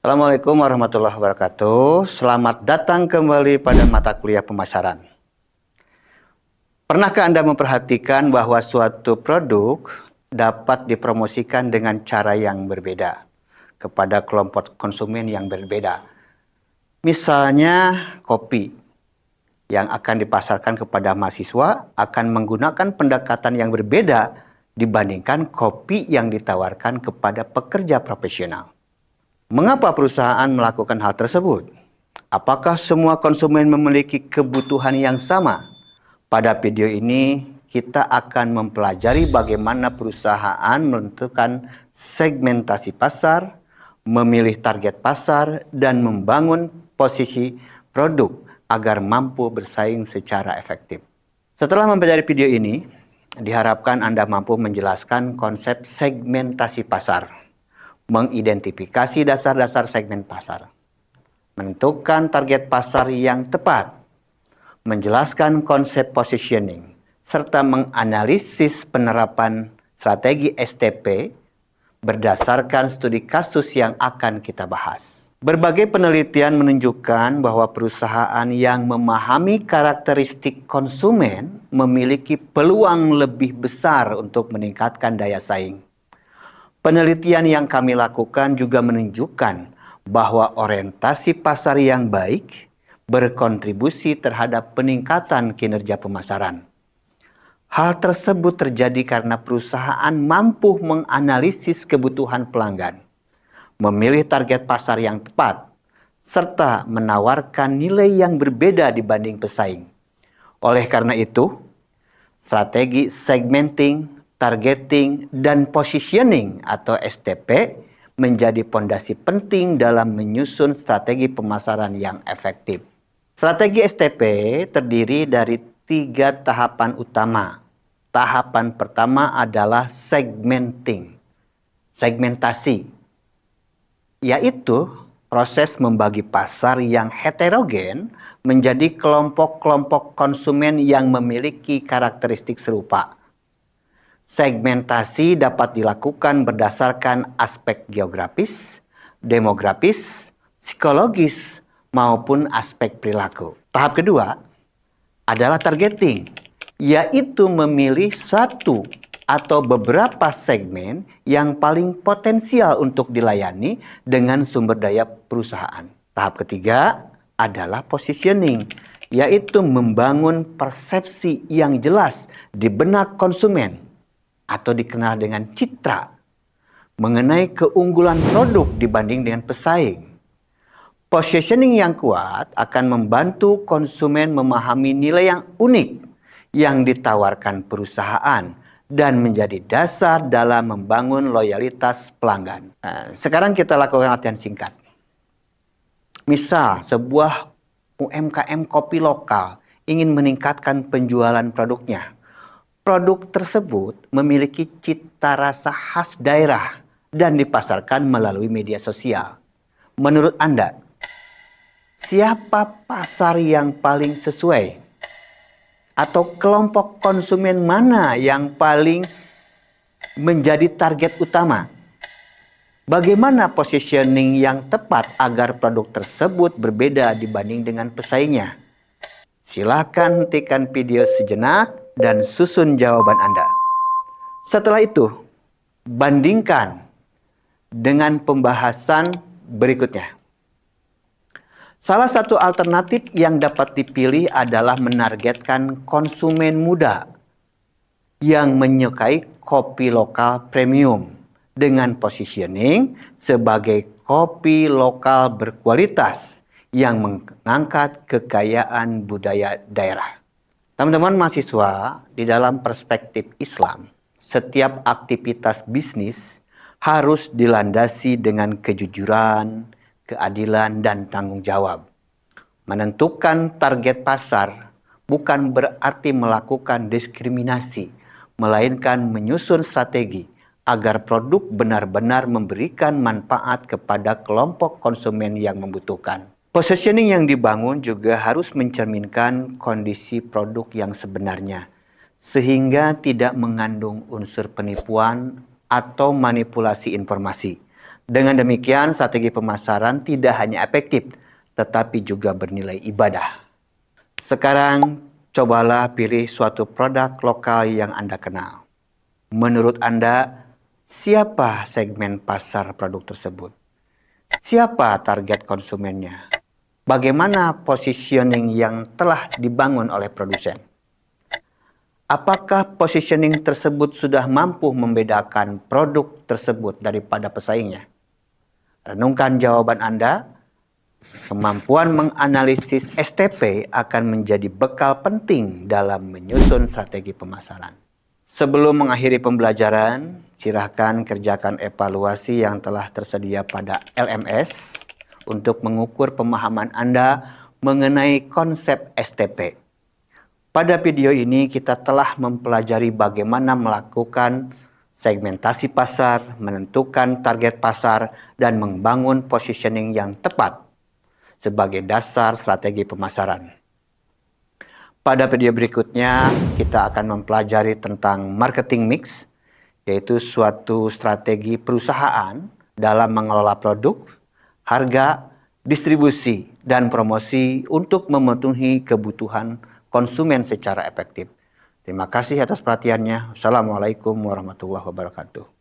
Assalamualaikum warahmatullahi wabarakatuh. Selamat datang kembali pada mata kuliah pemasaran. Pernahkah Anda memperhatikan bahwa suatu produk dapat dipromosikan dengan cara yang berbeda kepada kelompok konsumen yang berbeda? Misalnya kopi yang akan dipasarkan kepada mahasiswa akan menggunakan pendekatan yang berbeda dibandingkan kopi yang ditawarkan kepada pekerja profesional. Mengapa perusahaan melakukan hal tersebut? Apakah semua konsumen memiliki kebutuhan yang sama? Pada video ini, kita akan mempelajari bagaimana perusahaan menentukan segmentasi pasar, memilih target pasar, dan membangun posisi produk agar mampu bersaing secara efektif. Setelah mempelajari video ini, diharapkan Anda mampu menjelaskan konsep segmentasi pasar, mengidentifikasi dasar-dasar segmen pasar, menentukan target pasar yang tepat, menjelaskan konsep positioning, serta menganalisis penerapan strategi STP berdasarkan studi kasus yang akan kita bahas. Berbagai penelitian menunjukkan bahwa perusahaan yang memahami karakteristik konsumen memiliki peluang lebih besar untuk meningkatkan daya saing. Penelitian yang kami lakukan juga menunjukkan bahwa orientasi pasar yang baik berkontribusi terhadap peningkatan kinerja pemasaran. Hal tersebut terjadi karena perusahaan mampu menganalisis kebutuhan pelanggan, memilih target pasar yang tepat, serta menawarkan nilai yang berbeda dibanding pesaing. Oleh karena itu, strategi segmenting, targeting, dan positioning atau STP menjadi pondasi penting dalam menyusun strategi pemasaran yang efektif. Strategi STP terdiri dari 3 tahapan utama. Tahapan pertama adalah segmenting, segmentasi, yaitu proses membagi pasar yang heterogen menjadi kelompok-kelompok konsumen yang memiliki karakteristik serupa. Segmentasi dapat dilakukan berdasarkan aspek geografis, demografis, psikologis, maupun aspek perilaku. Tahap kedua adalah targeting, yaitu memilih satu atau beberapa segmen yang paling potensial untuk dilayani dengan sumber daya perusahaan. Tahap ketiga adalah positioning, yaitu membangun persepsi yang jelas di benak konsumen atau dikenal dengan citra mengenai keunggulan produk dibanding dengan pesaing. Positioning yang kuat akan membantu konsumen memahami nilai yang unik yang ditawarkan perusahaan dan menjadi dasar dalam membangun loyalitas pelanggan. Sekarang kita lakukan latihan singkat. Misal, sebuah UMKM kopi lokal ingin meningkatkan penjualan produknya. Produk tersebut memiliki cita rasa khas daerah dan dipasarkan melalui media sosial. Menurut Anda, siapa pasar yang paling sesuai? Atau kelompok konsumen mana yang paling menjadi target utama? Bagaimana positioning yang tepat agar produk tersebut berbeda dibanding dengan pesaingnya? Silakan hentikan video sejenak dan susun jawaban Anda. Setelah itu, bandingkan dengan pembahasan berikutnya. Salah satu alternatif yang dapat dipilih adalah menargetkan konsumen muda yang menyukai kopi lokal premium dengan positioning sebagai kopi lokal berkualitas yang mengangkat kekayaan budaya daerah. Teman-teman mahasiswa, di dalam perspektif Islam, setiap aktivitas bisnis harus dilandasi dengan kejujuran, keadilan, dan tanggung jawab. Menentukan target pasar bukan berarti melakukan diskriminasi, melainkan menyusun strategi agar produk benar-benar memberikan manfaat kepada kelompok konsumen yang membutuhkan. Positioning yang dibangun juga harus mencerminkan kondisi produk yang sebenarnya, sehingga tidak mengandung unsur penipuan atau manipulasi informasi. Dengan demikian, strategi pemasaran tidak hanya efektif, tetapi juga bernilai ibadah. Sekarang, cobalah pilih suatu produk lokal yang Anda kenal. Menurut Anda, siapa segmen pasar produk tersebut? Siapa target konsumennya? Bagaimana positioning yang telah dibangun oleh produsen? Apakah positioning tersebut sudah mampu membedakan produk tersebut daripada pesaingnya? Renungkan jawaban Anda. Kemampuan menganalisis STP akan menjadi bekal penting dalam menyusun strategi pemasaran. Sebelum mengakhiri pembelajaran, silakan kerjakan evaluasi yang telah tersedia pada LMS untuk mengukur pemahaman Anda mengenai konsep STP. Pada video ini kita telah mempelajari bagaimana melakukan segmentasi pasar, menentukan target pasar, dan membangun positioning yang tepat sebagai dasar strategi pemasaran. Pada video berikutnya, kita akan mempelajari tentang marketing mix, yaitu suatu strategi perusahaan dalam mengelola produk, harga, distribusi, dan promosi untuk memenuhi kebutuhan konsumen secara efektif. Terima kasih atas perhatiannya. Wassalamualaikum warahmatullahi wabarakatuh.